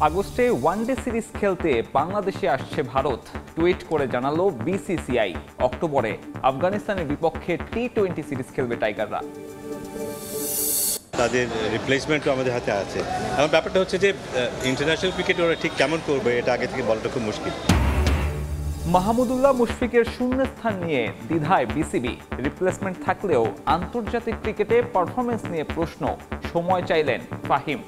আগস্টে one day series খেলতে বাংলাদেশে আসছে ভারত, টুইট করে জানালো বিসিসিআই। অক্টোবরে আফগানিস্তানের বিপক্ষে টি-20 সিরিজ খেলবে টাইগাররা। তাদের রিপ্লেসমেন্টও আমাদের হাতে আছে। এখন ব্যাপারটা হচ্ছে যে ইন্টারন্যাশনাল ক্রিকেট ওরা ঠিক কেমন করবে এটা আগে থেকে বলাটা খুব মুশকিল। মাহমুদুল্লাহ মুশফিকের শূন্যস্থান নিয়ে দ্বিধায় বিসিবি। রিপ্লেসমেন্ট থাকলেও আন্তর্জাতিক ক্রিকেটে পারফরমেন্স নিয়ে প্রশ্ন, সময় চাইলেন ফাহিম।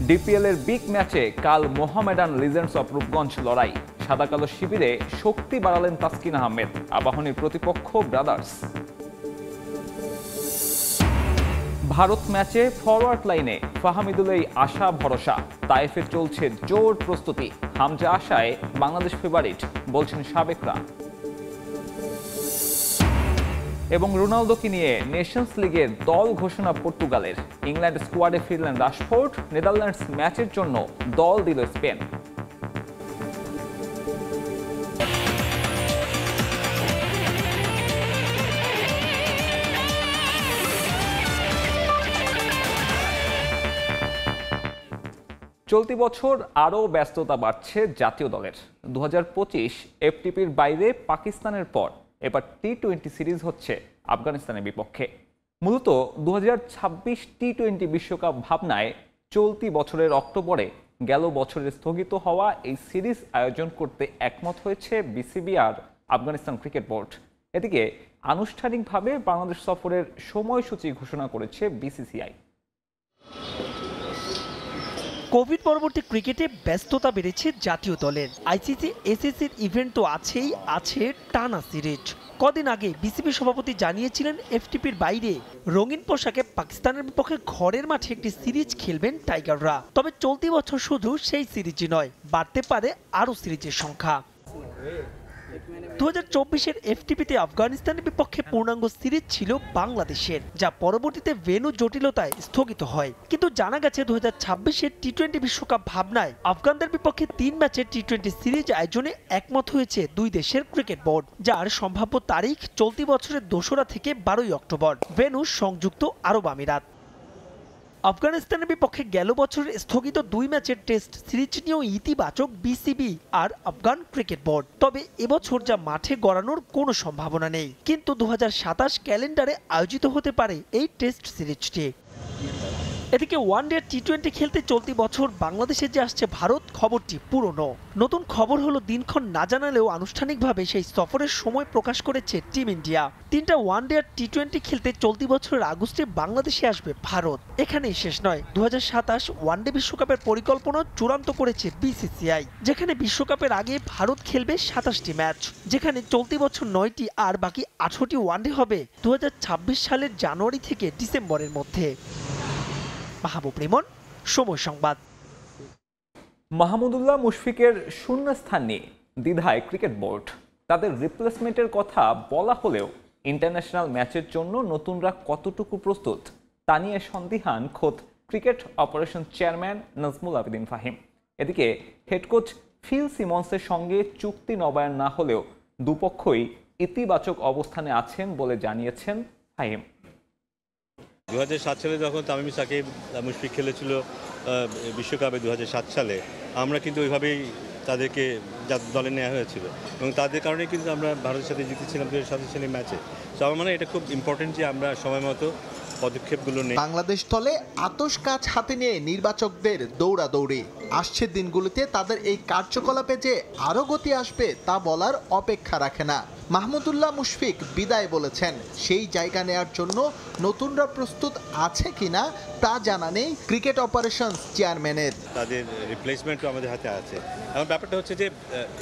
ডিপিএল এর বিগ ম্যাচে কাল মোহামেডান লিজেন্ডস অফ রূপগঞ্জ লড়াই। সাদা কালো শিবিরে শক্তি বাড়ালেন তাসকিন আহমেদ, আবাহনীর প্রতিপক্ষ ব্রাদার্স। ভারত ম্যাচে ফরওয়ার্ড লাইনে ফাহামিদুলেই আশা ভরসা। তাইফে চলছে জোর প্রস্তুতি। হামজা আশায় বাংলাদেশ ফেভারিট বলছেন সাবেকরা। এবং রোনালদোকে নিয়ে নেশনস লিগের দল ঘোষণা পর্তুগালের। ইংল্যান্ড স্কোয়াডে ফিরলেন রাশফোর্ড। নেদারল্যান্ডস ম্যাচের জন্য দল দিল স্পেন। চলতি বছর আরও ব্যস্ততা বাড়ছে জাতীয় দলের। 2025 এফটিপির বাইরে পাকিস্তানের পর এবার টি-20 সিরিজ হচ্ছে আফগানিস্তানের বিপক্ষে। মূলত 2026 টি-20 বিশ্বকাপ ভাবনায় চলতি বছরের অক্টোবরে গেল বছরের স্থগিত হওয়া এই সিরিজ আয়োজন করতে একমত হয়েছে বিসিবি আর আফগানিস্তান ক্রিকেট বোর্ড। এদিকে আনুষ্ঠানিকভাবে বাংলাদেশ সফরের সময়সূচি ঘোষণা করেছে বিসিসিআই। কোভিড পরবর্তী ক্রিকেটে ব্যস্ততা বেড়েছে জাতীয় দলের। আইসিসি এসএসসির ইভেন্ট তো আছেই, আছে টানা সিরিজ। কদিন আগে বিসিবি সভাপতি জানিয়েছিলেন এফটিপির বাইরে রঙিন পোশাকে পাকিস্তানের বিপক্ষে ঘরের মাঠে একটি সিরিজ খেলবেন টাইগাররা। তবে চলতি বছর শুধু সেই সিরিজই নয়, বাড়তে পারে আরও সিরিজের সংখ্যা। 2024 এফটিপিতে আফগানিস্তানের বিপক্ষে পূর্ণাঙ্গ সিরিজ ছিল বাংলাদেশের, যা পরবর্তীতে ভেন্যু জটিলতায় স্থগিত হয়। কিন্তু জানা গেছে 2026 টি-20 বিশ্বকাপ ভাবনায় আফগানদের বিপক্ষে 3 ম্যাচের টি-20 সিরিজ আয়োজনে একমত হয়েছে দুই দেশের ক্রিকেট বোর্ড, যার সম্ভাব্য তারিখ চলতি বছরের 2রা থেকে 12 অক্টোবর। ভেন্যু সংযুক্ত আরব আমিরাত। আফগানিস্তানের বিপক্ষে গেল বছরের স্থগিত 2 ম্যাচের টেস্ট সিরিজ নিয়েও ইতিবাচক বিসিবি আর আফগান ক্রিকেট বোর্ড। তবে এবছর যা মাঠে গড়ানোর কোনো সম্ভাবনা নেই। কিন্তু 2027 ক্যালেন্ডারে আয়োজিত হতে পারে এই টেস্ট সিরিজটি। এদিকে ওয়ানডে টি-20 খেলতে চলতি বছর বাংলাদেশে যে আসছে ভারত, খবরটি পুরনো। নতুন খবর হলো দিনক্ষণ না জানালেও আনুষ্ঠানিকভাবে সেই সফরের সময় প্রকাশ করেছে টিম ইন্ডিয়া। 3টা ওয়ানডে আর টি-20 খেলতে চলতি বছরের আগস্টে বাংলাদেশে আসবে ভারত। এখানেই শেষ নয়, 2027 ওয়ানডে বিশ্বকাপের পরিকল্পনা চূড়ান্ত করেছে বিসিসিআই, যেখানে বিশ্বকাপের আগে ভারত খেলবে 27টি ম্যাচ, যেখানে চলতি বছর 9টি আর বাকি 18টি ওয়ানডে হবে 2026 সালের জানুয়ারি থেকে ডিসেম্বরের মধ্যে। মাহবুব রিমন, সময় সংবাদ। মাহমুদুল্লাহ মুশফিকের শূন্যস্থান নিয়ে দ্বিধায় ক্রিকেট বোর্ড। তাদের রিপ্লেসমেন্টের কথা বলা হলেও ইন্টারন্যাশনাল ম্যাচের জন্য নতুনরা কতটুকু প্রস্তুত তা নিয়ে সন্দিহান খোদ cricket operation chairman Nazmul Abedin Fahim. এদিকে হেড কোচ ফিল সিমন্সের সঙ্গে চুক্তি নবায়ন না হলেও দুপক্ষই ইতিবাচক অবস্থানে আছেন বলে জানিয়েছেন ফাহিম। 2007 সালে যখন তামিম সাকিব মুশফিক খেলেছিল বিশ্বকাপে 2007 সালে, আমরা কিন্তু ওইভাবেই তাদেরকে দলে নেওয়া হয়েছিল এবং তাদের কারণে কিন্তু আমরা ভারতের সাথে জিতেছিলাম 2007 সালের ম্যাচে। তো আমার মনে হয় এটা খুব ইম্পর্টেন্ট যে আমরা সময় মতো পদক্ষেপগুলো নেই। বাংলাদেশ দলে আতশ কাজ হাতে নিয়ে নির্বাচকদের দৌড়াদৌড়ি। আসছে দিনগুলোতে তাদের এই কার্যকলাপে যে আরও গতি আসবে তা বলার অপেক্ষা রাখে না। মাহমুদুল্লাহ মুশফিক বিদায় বলেছেন, সেই জায়গা নেয়ার জন্য নতুনরা প্রস্তুত আছে কিনা তা জানা নেই ক্রিকেট অপারেশনস চেয়ারম্যানের। তাদের রিপ্লেসমেন্টও আমাদের হাতে আছে। এখন ব্যাপারটা হচ্ছে যে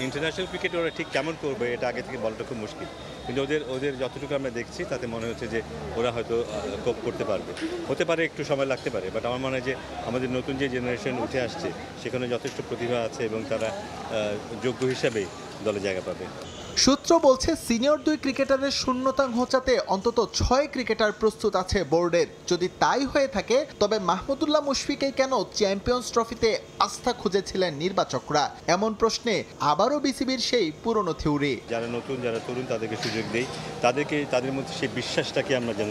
ইন্টারন্যাশনাল ক্রিকেট ওরা ঠিক কেমন করবে এটা আগে থেকে বলাটা খুব মুশকিল। কিন্তু ওদের যতটুকু আমরা দেখছি তাতে মনে হচ্ছে যে ওরা হয়তো কোপ করতে পারবে। হতে পারে একটু সময় লাগতে পারে, বাট আমার মনে হয় যে আমাদের নতুন যে জেনারেশন উঠে আসছে সেখানে যথেষ্ট প্রতিভা আছে এবং তারা যোগ্য হিসাবেই দলে জায়গা পাবে। সূত্র বলছে সিনিয়র 2 ক্রিকেটারের শূন্যতা ঘোচাতে অন্তত 6 ক্রিকেটার প্রস্তুত আছে বোর্ডের। যদি তাই হয়ে থাকে তবে মাহমুদুল্লাহ মুশফিককে কেন চ্যাম্পিয়ন্স ট্রফিতে আস্থা খুঁজেছিলেন নির্বাচকরা, এমন প্রশ্নে আবারও বিসিবির সেই পুরনো থিওরি। যারা নতুন, যারা তরুণ, তাদেরকে সুযোগ দেই, তাদের মধ্যে সেই বিশ্বাসটাকে আমরা যেন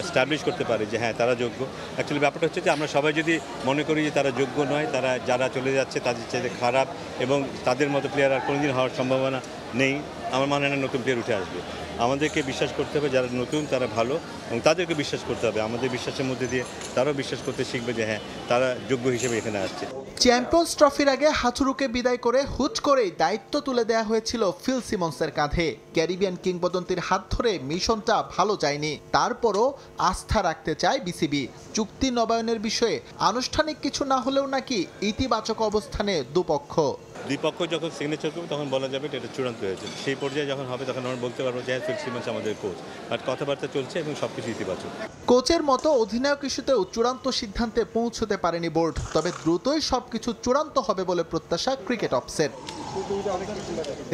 এস্টাবলিশ করতে পারি যে হ্যাঁ তারা যোগ্য। অ্যাকচুয়ালি ব্যাপারটা হচ্ছে যে আমরা সবাই যদি মনে করি যে তারা যোগ্য নয়, তারা যারা চলে যাচ্ছে তাদের চাইতে খারাপ এবং তাদের মতো প্লেয়ার আর কোনোদিন হওয়ার সম্ভাবনা নেই, আমার মনে হয় না নতুন প্লেয়ার উঠে আসবে। আমাদেরকে বিশ্বাস করতে হবে যারা নতুন তারা ভালো, এবং তাদেরকে বিশ্বাস করতে হবে। আমাদের বিশ্বাসের মধ্যে দিয়ে তারাও বিশ্বাস করতে শিখবে যে হ্যাঁ তারা যোগ্য হিসেবে এখানে আসছে। চ্যাম্পিয়ন্স ট্রফির আগে হাথুরুকে বিদায় করে হুট করেই দায়িত্ব তুলে দেওয়া হয়েছিল ফিল সিমন্সের কাঁধে। ক্যারিবিয়ান কিংবদন্তির হাত ধরে মিশনটা ভালো যায়নি, তারপরও আস্থা রাখতে চায় বিসিবি। চুক্তি নবায়নের বিষয়ে আনুষ্ঠানিক কিছু না হলেও নাকি ইতিবাচক অবস্থানে দুপক্ষ। দুই পক্ষ যখন সিগনেচার করবে তখন বলা যাবে এটা চূড়ান্ত হয়েছে। সেই পর্যায়ে যখন হবে তখন আমরা বলতে পারবো যে হ্যাঁ ফিল সিমন্স আমাদের কোচ, বাট কথাবার্তা চলছে এবং সবকিছু ইতিবাচক। কোচের মতো অধিনায়ক ইস্যুতেও চূড়ান্ত সিদ্ধান্তে পৌঁছতে পারেনি বোর্ড, তবে দ্রুতই সবকিছু চূড়ান্ত হবে বলে প্রত্যাশা ক্রিকেট অফসের।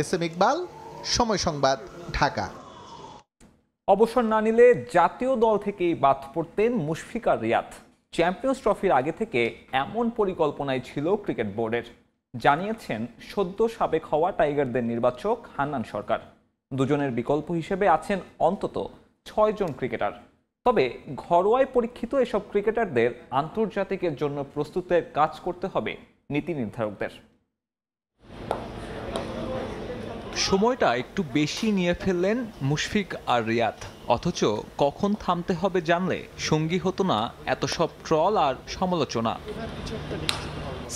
এস এম ইকবাল, সময় সংবাদ, ঢাকা। অবসর না নিলে জাতীয় দল থেকেই বাদ পড়তেন মুশফিক আর রিয়াদ। চ্যাম্পিয়ন্স ট্রফির আগে থেকে এমন পরিকল্পনাই ছিল ক্রিকেট বোর্ডের, জানিয়েছেন সদ্য সাবেক হওয়া টাইগারদের নির্বাচক হান্নান সরকার। দুজনের বিকল্প হিসেবে আছেন অন্তত 6 জন ক্রিকেটার। তবে ঘরোয়ায় পরীক্ষিত এসব ক্রিকেটারদের আন্তর্জাতিকের জন্য প্রস্তুতের কাজ করতে হবে নীতি নির্ধারকদের। সময়টা একটু বেশি নিয়ে ফেললেন মুশফিক আর রিয়াদ, অথচ কখন থামতে হবে জানলে সঙ্গী হতো না এত সব ট্রল আর সমালোচনা।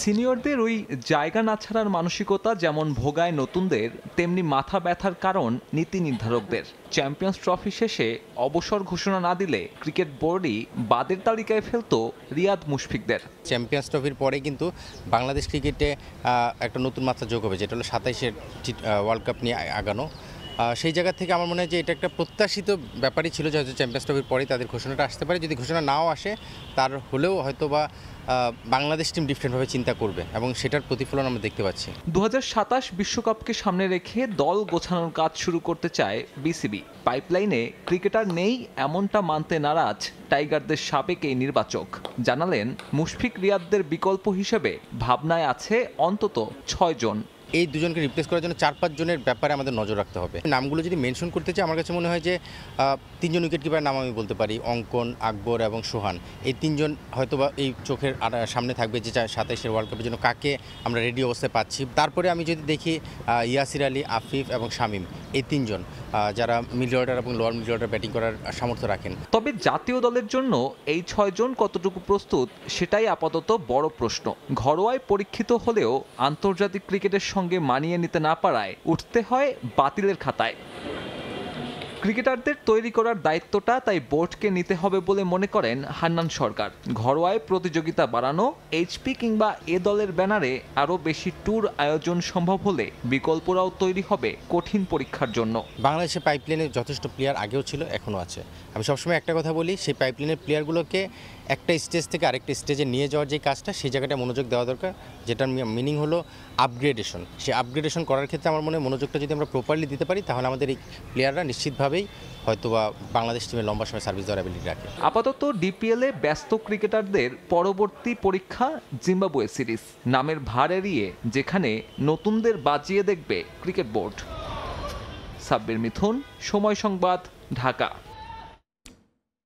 সিনিয়রদের ওই জায়গা না ছাড়ার মানসিকতা যেমন ভোগায় নতুনদের, তেমনি মাথা ব্যথার কারণ নীতি নির্ধারকদের। চ্যাম্পিয়ন্স ট্রফি শেষে অবসর ঘোষণা না দিলে ক্রিকেট বোর্ডই বাদের তালিকায় ফেলতো রিয়াদ মুশফিকদের। চ্যাম্পিয়ন্স ট্রফির পরে কিন্তু বাংলাদেশ ক্রিকেটে একটা নতুন মাত্রা যোগ হবে, যেটা হলো 27-এর ওয়ার্ল্ড কাপ নিয়ে আগানো। সেই জায়গা থেকে আমার মনে হয় যে এটা একটা প্রত্যাশিত ব্যাপারই ছিল যে হয়তো চ্যাম্পিয়ন্স ট্রফির পরেই তাদের ঘোষণাটা আসতে পারে। যদি ঘোষণা নাও আসে তার হলেও হয়তো বা বাংলাদেশ টিম ডিফারেন্টভাবে চিন্তা করবে এবং সেটার প্রতিফলন আমরা দেখতে পাচ্ছি। 2027 বিশ্বকাপকে সামনে রেখে দল গোছানোর কাজ শুরু করতে চায় বিসিবি। পাইপলাইনে ক্রিকেটার নেই এমনটা মানতে নারাজ টাইগারদের সাবেক এই নির্বাচক। জানালেন মুশফিক রিয়াদদের বিকল্প হিসেবে ভাবনায় আছে অন্তত 6 জন। এই দুজনকে রিপ্লেস করার জন্য 4-5 জনের ব্যাপারে আমাদের নজর রাখতে হবে। নামগুলো যদি মেনশন করতে চাই, আমার কাছে মনে হয় যে 3 জন উইকেট কিপারের নাম আমি বলতে পারি, অঙ্কন, আকবর এবং সোহান। এই 3 জন হয়তোবা এই চোখের সামনে থাকবে যে 27-এর ওয়ার্ল্ড কাপের জন্য কাকে আমরা রেডি অবস্থায় পাচ্ছি। তারপরে আমি যদি দেখি ইয়াসির আলী, আফিফ এবং শামীম, এই 3 জন যারা মিডল অর্ডার এবং লোয়ার মিডল অর্ডার ব্যাটিং করার সামর্থ্য রাখেন। তবে জাতীয় দলের জন্য এই 6 জন কতটুকু প্রস্তুত সেটাই আপাতত বড় প্রশ্ন। ঘরোয়ায় পরীক্ষিত হলেও আন্তর্জাতিক ক্রিকেটের সঙ্গে মানিয়ে নিতে না পারায় উঠতে হয় বাতিলের খাতায়। ক্রিকেটারদের তৈরি করার দায়িত্বটা তাই বোর্ডকে নিতে হবে বলে মনে করেন হান্নান সরকার। ঘরোয়ায় প্রতিযোগিতা বাড়ানো, এইচপি কিংবা এ দলের ব্যানারে আরও বেশি ট্যুর আয়োজন সম্ভব হলে বিকল্পরাও তৈরি হবে কঠিন পরীক্ষার জন্য। বাংলাদেশের পাইপলাইনে যথেষ্ট প্লেয়ার আগেও ছিল, এখনও আছে। আমি সবসময় একটা কথা বলি, সেই পাইপলাইনের প্লেয়ারগুলোকে একটা স্টেজ থেকে আরেকটা স্টেজে নিয়ে যাওয়ার যে কাজটা, সেই জায়গাটা মনোযোগ দেওয়া দরকার, যেটার মিনিং হলো আপগ্রেডেশন। সেই আপগ্রেডেশন করার ক্ষেত্রে আমার মনে হয় মনোযোগটা যদি আমরা প্রপারলি দিতে পারি, তাহলে আমাদের এই প্লেয়াররা নিশ্চিতভাবেই হয়তোবা বাংলাদেশ টিমে লম্বা সময় সার্ভিস দেওয়ার অ্যাবিলিটি রাখে। আপাতত ডিপিএলে ব্যস্ত ক্রিকেটারদের পরবর্তী পরীক্ষা জিম্বাবুয়ে সিরিজ, নামের ভার এড়িয়ে যেখানে নতুনদের বাজিয়ে দেখবে ক্রিকেট বোর্ড। সাব্বির মিথুন, সময় সংবাদ, ঢাকা।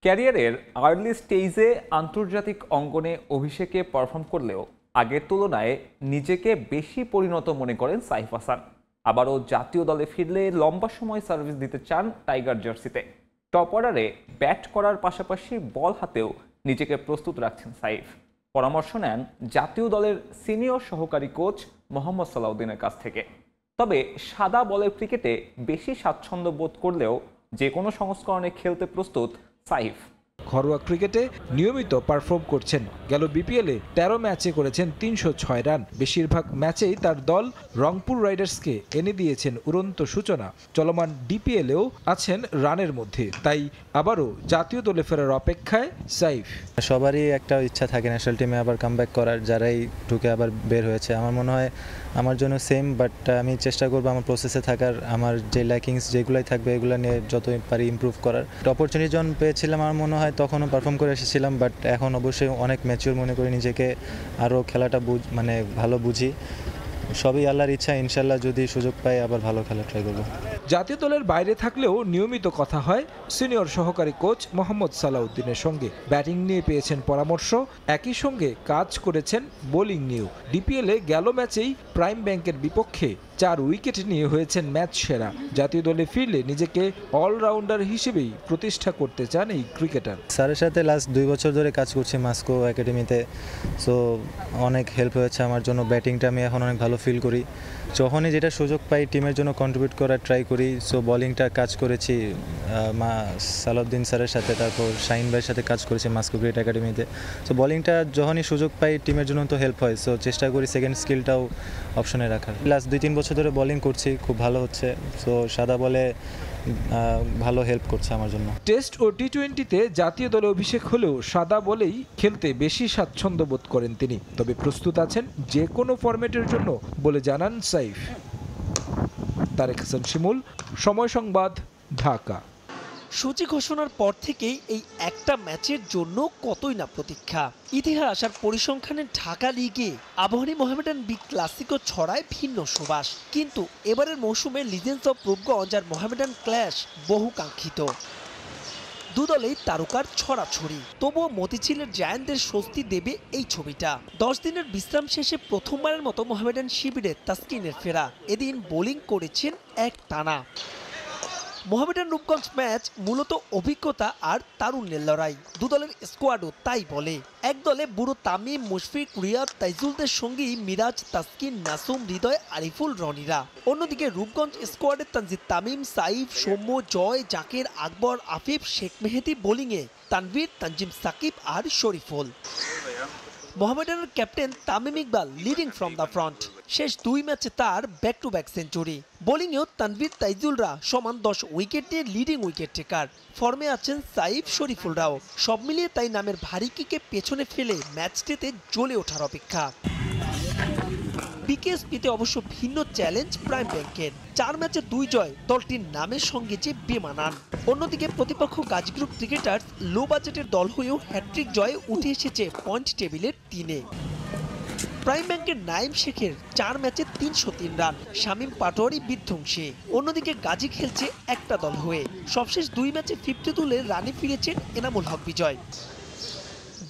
ক্যারিয়ারের আর্লি স্টেজে আন্তর্জাতিক অঙ্গনে অভিষেকে পারফর্ম করলেও আগের তুলনায় নিজেকে বেশি পরিণত মনে করেন সাইফ হাসান। আবারও জাতীয় দলে ফিরলে লম্বা সময় সার্ভিস দিতে চান টাইগার জার্সিতে। টপ অর্ডারে ব্যাট করার পাশাপাশি বল হাতেও নিজেকে প্রস্তুত রাখছেন সাইফ। পরামর্শ নেন জাতীয় দলের সিনিয়র সহকারী কোচ মোহাম্মদ সালাউদ্দিনের কাছ থেকে। তবে সাদা বলের ক্রিকেটে বেশি স্বাচ্ছন্দ্য বোধ করলেও যে কোনো সংস্করণে খেলতে প্রস্তুত সাইফ। ঘরোয়া ক্রিকেটে নিয়মিত পারফর্ম করছেন। গেল বিপিএলে 13 ম্যাচে করেছেন 306 রান। বেশিরভাগ ম্যাচেই তার দল রংপুর রাইডার্সকে এনে দিয়েছেন উড়ন্ত সূচনা। চলমান ডিপিএলেও আছেন রানের মধ্যে, তাই আবারও জাতীয় দলে ফেরার অপেক্ষায় সাইফ। সবারই একটা ইচ্ছা থাকে ন্যাশনাল টিমে আবার কামব্যাক করার, যারাই ঢুকে আবার বের হয়েছে। আমার মনে হয় আমার জন্য সেম, বাট আমি চেষ্টা করবো আমার প্রসেসে থাকার, আমার যে ল্যাকিংস যেগুলোই থাকবে এগুলো নিয়ে যতই পারি ইমপ্রুভ করার। অপরচুনিটি যখন পেয়েছিলাম আমার মনে হয় তখনও পারফর্ম করে এসেছিলাম, বাট এখন অবশ্যই অনেক ম্যাচিউর মনে করি নিজেকে, আরও খেলাটা ভালো বুঝি। সবই আল্লাহর ইচ্ছা, ইনশাল্লাহ যদি সুযোগ পাই আবার ভালো খেলা ট্রাই করবো। জাতীয় দলের বাইরে থাকলেও নিয়মিত কথা হয় সিনিয়র সহকারী কোচ মোহাম্মদ সালাউদ্দিনের সঙ্গে। ব্যাটিং নিয়ে পেয়েছেন পরামর্শ, একই সঙ্গে কাজ করেছেন বোলিং নিয়েও। ডিপিএলে গেল ম্যাচেই প্রাইম ব্যাংকের বিপক্ষে 4 উইকেট নিয়ে হয়েছেন ম্যাচ সেরা। জাতীয় দলে ফিরলে নিজেকে অলরাউন্ডার হিসেবেই প্রতিষ্ঠা করতে চান এই ক্রিকেটার। স্যারের সাথে লাস্ট 2 বছর ধরে কাজ করছি মাস্কো একাডেমিতে, সো অনেক হেল্প হয়েছে আমার জন্য। ব্যাটিংটা আমি এখন অনেক ভালো ফিল করি। যখনই যেটা সুযোগ পাই টিমের জন্য কন্ট্রিবিউট করার ট্রাই করি। সো বোলিংটা কাজ করেছি সালাউদ্দিন স্যারের সাথে, তারপর শাহিন ভাইয়ের সাথে কাজ করেছি মাস্কো ক্রিকেট একাডেমিতে। সো বোলিংটা যখনই সুযোগ পাই টিমের জন্য তো হেল্প হয়, সো চেষ্টা করি সেকেন্ড স্কিলটাও অপশনে রাখার। লাস্ট 2-3 বছর ধরে বোলিং করছি, খুব ভালো হচ্ছে। সো সাদা বলে ভালো হেল্প করছে আমার জন্য। টেস্ট ও টি-20তে জাতীয় দলে অভিষেক হলেও সাদা বলেই খেলতে বেশি স্বাচ্ছন্দ্য বোধ করেন তিনি। তবে প্রস্তুত আছেন যে কোনো ফরম্যাটের জন্য বলে জানান সাইফ। তারেক হাসান শিমুল, সময় সংবাদ, ঢাকা। সূচি ঘোষণার পর থেকেই এই একটা ম্যাচের জন্য কতই না প্রতীক্ষা। ইতিহাস আর পরিসংখ্যানের ঢাকা লিগে আবাহনী মোহামেডান বিগ ক্লাসিকো ছড়ায় ভিন্ন সুবাস, কিন্তু এবারের মৌসুমে লিজেন্ডস অফ রূপগঞ্জ আর মোহামেডান ক্ল্যাশ বহুকাঙ্ক্ষিত। দুদলেই তারকার ছড়াছড়ি, তবুও মতিঝিলের জায়ান্টদের স্বস্তি দেবে এই ছবিটা। 10 দিনের বিশ্রাম শেষে প্রথমবারের মতো মোহামেডান শিবিরে তাসকিনের ফেরা। এদিন বোলিং করেছেন এক টানা। মোহামেডান রূপগঞ্জ ম্যাচ মূলত অভিজ্ঞতা আর তারুণ্যের লড়াই। দুদলের স্কোয়াডও তাই বলে। এক দলে বুড়ো তামিম, মুশফিক, রিয়াদ, তাইজুলদের সঙ্গেই মিরাজ, তাসকিন, নাসুম, হৃদয়, আরিফুল, রনিরা। অন্যদিকে রূপগঞ্জ স্কোয়াডের তানজিদ তামিম, সাইফ, সৌম্য, জয়, জাকের, আকবর, আফিফ, শেখ মেহেদী বোলিংয়ে, তানভীর, তানজিম সাকিব আর শরীফুল। মোহামেডানের captain Tamim Iqbal leading from the front. শেষ 2 ম্যাচে তার ব্যাক টু ব্যাক সেঞ্চুরি। বোলিংয়েও তানভীর, তাইজুলরা সমান 10 উইকেট নিয়ে লিডিং উইকেট টেকার। ফর্মে আছেন সাইফ, শরীফুলরাও। সব মিলিয়ে তাই নামের ভারী কিকে পেছনে ফেলে ম্যাচটিতে জ্বলে ওঠার অপেক্ষা। বিকেএসপিতে অবশ্য ভিন্ন চ্যালেঞ্জ প্রাইম ব্যাংকের। 4 ম্যাচে 2 জয় দলটির নামের সঙ্গে যে বেমানান। অন্যদিকে প্রতিপক্ষ গাজী গ্রুপ ক্রিকেটার্স লো বাজেটের দল হয়েও হ্যাট্রিক জয়ে উঠে এসেছে পয়েন্ট টেবিলের 3-এ। প্রাইম ব্যাংকের নাইম শেখের 4 ম্যাচে 303 রান, শামীম পাটোয়ারি বিধ্বংসী। অন্যদিকে গাজী খেলছে একটা দল হয়ে। সবশেষ 2 ম্যাচে 50 তুলে রানে ফিরেছেন এনামুল হক বিজয়।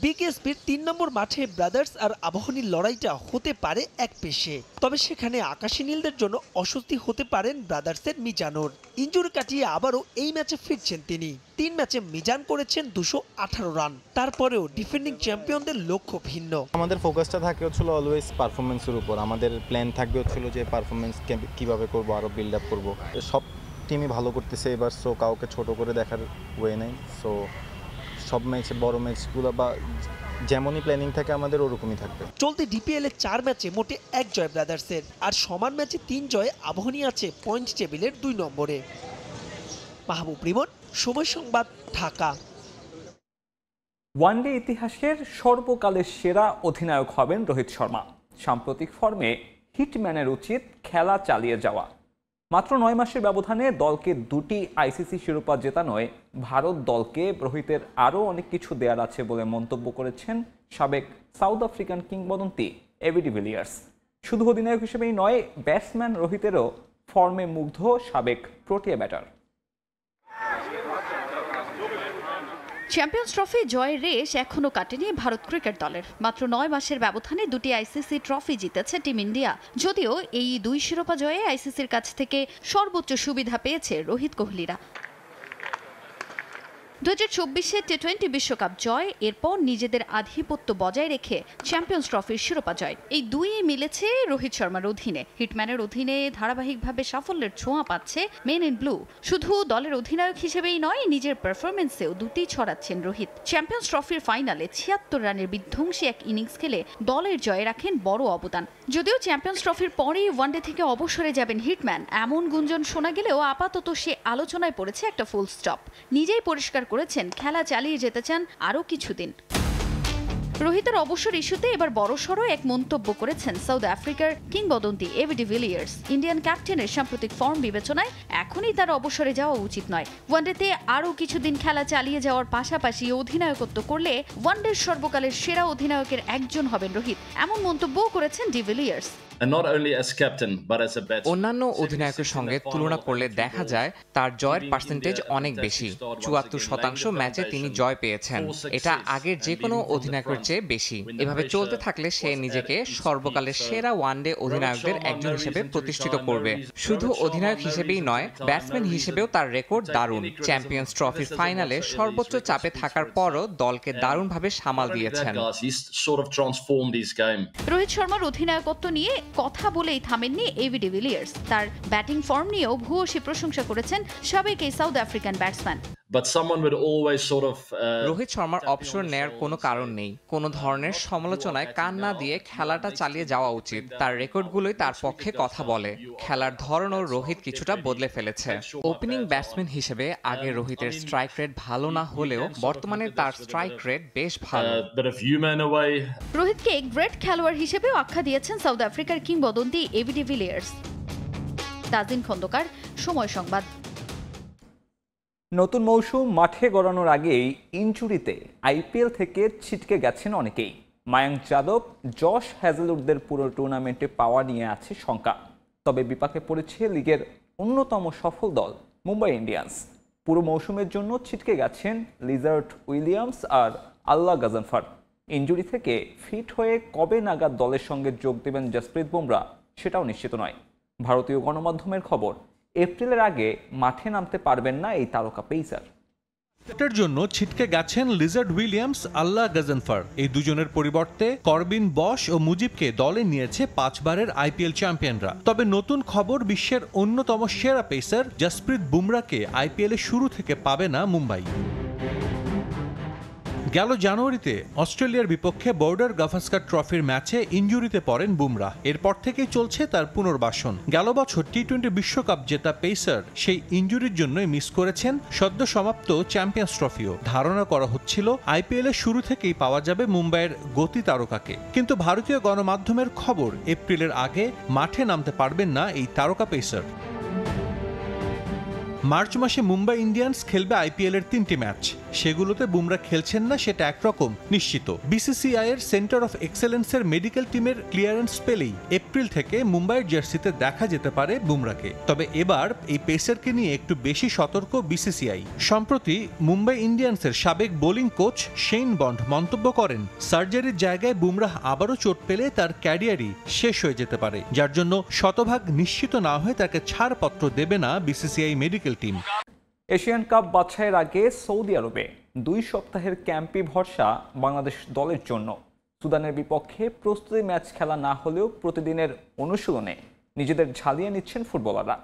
বিকেএসপির 3 নম্বর মাঠে ব্রাদার্স আর আবাহনীর লড়াইটা হতে পারে এক পেশে। তবে সেখানে আকাশী নীলদের জন্য অস্বস্তি হতে পারেন ব্রাদার্সের মিজানুর। ইনজুরি কাটিয়ে আবারও এই ম্যাচে ফিরছেন তিনি। 3 ম্যাচে মিজান করেছেন 218 রান। তারপরেও ডিফেন্ডিং চ্যাম্পিয়নদের লক্ষ্য ভিন্ন। আমাদের ফোকাসটা থাকে হচ্ছিল অলওয়েজ পারফরমেন্সের উপর। আমাদের প্ল্যান থাকবে হচ্ছিল যে পারফরমেন্স কীভাবে করব, আরও বিল্ড আপ করবো। সব টিমই ভালো করতেছে এবার, সো কাউকে ছোট করে দেখার ওয়ে নেই। সো সব ম্যাচে বড় ম্যাচগুলো বা যেমনই প্ল্যানিং থাকে আমাদের ওরকমই থাকবে। চলতি ডিপিএল এ 4 ম্যাচে মোটে 1 জয় ব্রাদার্সের, আর সমান ম্যাচে 3 জয় আবাহনী আছে পয়েন্ট টেবিলের 2 নম্বরে। মাহবুব রিমন, সময় সংবাদ, ঢাকা। ওয়ানডে ইতিহাসের সর্বকালের সেরা অধিনায়ক হবেন রোহিত শর্মা। সাম্প্রতিক ফর্মে হিটম্যানের উচিত খেলা চালিয়ে যাওয়া। মাত্র 9 মাসের ব্যবধানে দলকে 2টি আইসিসি শিরোপা জেতানোয় ভারত দলকে রোহিতের আরও অনেক কিছু দেয়ার আছে বলে মন্তব্য করেছেন সাবেক সাউথ আফ্রিকান কিংবদন্তি এবি ডিভিলিয়ার্স। শুধু অধিনায়ক হিসেবেই নয়, ব্যাটসম্যান রোহিতেরও ফর্মে মুগ্ধ সাবেক প্রোটিয়া ব্যাটার। চ্যাম্পিয়ন্স ট্রফি জয়ের রেশ এখনও কাটেনি ভারত ক্রিকেট দলের। মাত্র 9 মাসের ব্যবধানে 2টি আইসিসি ট্রফি জিতেছে টিম ইন্ডিয়া। যদিও এই 2 শিরোপা জয়ে আইসিসির কাছ থেকে সর্বোচ্চ সুবিধা পেয়েছে রোহিত কোহলিরা। 2024 টি-20 বিশ্বকাপ জয়, এরপর নিজেদের আধিপত্য বজায় রেখে চ্যাম্পিয়ন্স ট্রফির শিরোপা জয়, এই দুইই মিলেছে রোহিত শর্মার অধীনে। হিটম্যানের অধীনে ধারাবাহিকভাবে সাফল্যের ছোঁয়া পাচ্ছে মেন ইন ব্লু। শুধু দলের অধিনায়ক হিসেবেই নয়, নিজের পারফরমেন্সেও দুটি ছড়াচ্ছেন রোহিত। চ্যাম্পিয়ন্স ট্রফির ফাইনালে 76 রানের বিধ্বংসী এক ইনিংস খেলে দলের জয়ে রাখেন বড় অবদান। যদিও চ্যাম্পিয়ন্স ট্রফির পরেই ওয়ানডে থেকে অবসরে যাবেন হিটম্যান, এমন গুঞ্জন শোনা গেলেও আপাতত সে আলোচনায় পড়েছে একটা ফুল স্টপ। নিজেই পরিষ্কার করেছেন খেলা চালিয়ে যেতে চান আরও কিছুদিন। রোহিতের অবসর ইস্যুতে এবার বড়সড় এক মন্তব্য করেছেন সাউথ আফ্রিকার কিংবদন্তি এবি ডিভিলিয়ার্স। ইন্ডিয়ান ক্যাপ্টেনের সাম্প্রতিক ফর্ম বিবেচনায় এখনই তার অবসরে যাওয়া উচিত নয়। ওয়ানডেতে আরও কিছুদিন খেলা চালিয়ে যাওয়ার পাশাপাশি অধিনায়কত্ব করলে ওয়ানডের সর্বকালের সেরা অধিনায়কের একজন হবেন রোহিত, এমন মন্তব্যও করেছেন ডিভিলিয়ার্স। অন্যান্য অধিনায়কের সঙ্গে তুলনা করলে দেখা যায় তার জয়ের পার্সেন্টেজ অনেক বেশি। 74% ম্যাচে তিনি জয় পেয়েছেন, এটা আগের যে কোনো অধিনায়কের চেয়ে বেশি। এভাবে চলতে থাকলে সে নিজেকে সর্বকালের সেরা ওয়ানডে অধিনায়কদের একজন হিসেবে প্রতিষ্ঠিত করবে। শুধু অধিনায়ক হিসেবেই নয়, ব্যাটসম্যান হিসেবেও তার রেকর্ড দারুণ। চ্যাম্পিয়ন্স ট্রফির ফাইনালে সর্বোচ্চ চাপে থাকার পরও দলকে দারুণভাবে সামাল দিয়েছেন। রোহিত শর্মার অধিনায়কত্ব নিয়ে কথা বলেই থামেননি এবি ডিভিলিয়ার্স। তার ব্যাটিং ফর্ম নিয়েও ভূয়সী প্রশংসা করেছেন সাবেক এই সাউথ আফ্রিকান ব্যাটসম্যান। রোহিত শর্মার অবসর নেয়ার কোনো কারণ নেই। কোনো ধরনের সমালোচনায় কান না দিয়ে খেলাটা চালিয়ে যাওয়া উচিত। তার রেকর্ডগুলোই তার পক্ষে কথা বলে। খেলার ধরনও রোহিত কিছুটা বদলে ফেলেছে। ওপেনিং ব্যাটসম্যান হিসেবে আগে রোহিতের স্ট্রাইক রেট ভালো না হলেও বর্তমানে তার স্ট্রাইক রেট বেশ ভালো। রোহিতকে গ্রেট খেলোয়াড় হিসেবেও আখ্যা দিয়েছেন সাউথ আফ্রিকার কিংবদন্তি এবি ডিভিলিয়ার্স। তাজিন খন্দকার, সময় সংবাদ। নতুন মৌসুম মাঠে গড়ানোর আগেই ইনজুরিতে আইপিএল থেকে ছিটকে গেছেন অনেকেই। মায়াঙ্ক যাদব, জশ হ্যাজেলউডদের পুরো টুর্নামেন্টে পাওয়া নিয়ে আছে শঙ্কা। তবে বিপাকে পড়েছে লিগের অন্যতম সফল দল মুম্বাই ইন্ডিয়ান্স। পুরো মৌসুমের জন্য ছিটকে গেছেন লিজার্ড উইলিয়ামস আর আল্লাহ গাজনফার। ইনজুরি থেকে ফিট হয়ে কবে নাগাদ দলের সঙ্গে যোগ দেবেন জসপ্রীত বুমরা সেটাও নিশ্চিত নয়। ভারতীয় গণমাধ্যমের খবর, এপ্রিলের আগে মাঠে নামতে পারবেন না এই তারকা পেসার। এটার জন্য ছিটকে গেছেন লিজার্ড উইলিয়ামস, আল্লাহ গাজনফার। এই দুজনের পরিবর্তে করবিন বশ ও মুজিবকে দলে নিয়েছে 5 বারের আইপিএল চ্যাম্পিয়নরা। তবে নতুন খবর, বিশ্বের অন্যতম সেরা পেসার জসপ্রীত বুমরাকে আইপিএলের শুরু থেকে পাবে না মুম্বাই। গেল জানুয়ারিতে অস্ট্রেলিয়ার বিপক্ষে বর্ডার গাভাস্কার ট্রফির ম্যাচে ইনজুরিতে পড়েন বুমরা। এরপর থেকেই চলছে তার পুনর্বাসন। গেল বছর টি-20 বিশ্বকাপ জেতা পেসার সেই ইনজুরির জন্যই মিস করেছেন সদ্য সমাপ্ত চ্যাম্পিয়ন্স ট্রফিও। ধারণা করা হচ্ছিল আইপিএলের শুরু থেকেই পাওয়া যাবে মুম্বাইয়ের গতি তারকাকে। কিন্তু ভারতীয় গণমাধ্যমের খবর, এপ্রিলের আগে মাঠে নামতে পারবেন না এই তারকা পেসার। মার্চ মাসে মুম্বাই ইন্ডিয়ান্স খেলবে আইপিএলের 3টি ম্যাচ। সেগুলোতে বুমরা খেলছেন না সেটা একরকম নিশ্চিত। বিসিসিআই এর সেন্টার অফ এক্সেলেন্সের মেডিকেল টিমের ক্লিয়ারেন্স পেলেই এপ্রিল থেকে মুম্বাইয়ের জার্সিতে দেখা যেতে পারে বুমরাকে। তবে এবার এই পেসারকে নিয়ে একটু বেশি সতর্ক বিসিসিআই। সম্প্রতি মুম্বাই ইন্ডিয়ান্সের সাবেক বোলিং কোচ শেন বন্ড মন্তব্য করেন, সার্জারির জায়গায় বুমরাহ আবারও চোট পেলে তার ক্যারিয়ারই শেষ হয়ে যেতে পারে, যার জন্য শতভাগ নিশ্চিত না হয়ে তাকে ছাড়পত্র দেবে না BCCI medical team. Asian cup বাছাইয়ের আগে সৌদি আরবে 2 সপ্তাহের ক্যাম্পই ভরসা বাংলাদেশ দলের জন্য। সুদানের বিপক্ষে প্রস্তুতি ম্যাচ খেলা না হলেও প্রতিদিনের অনুশীলনে নিজেদের ঝালিয়ে নিচ্ছেন ফুটবলাররা।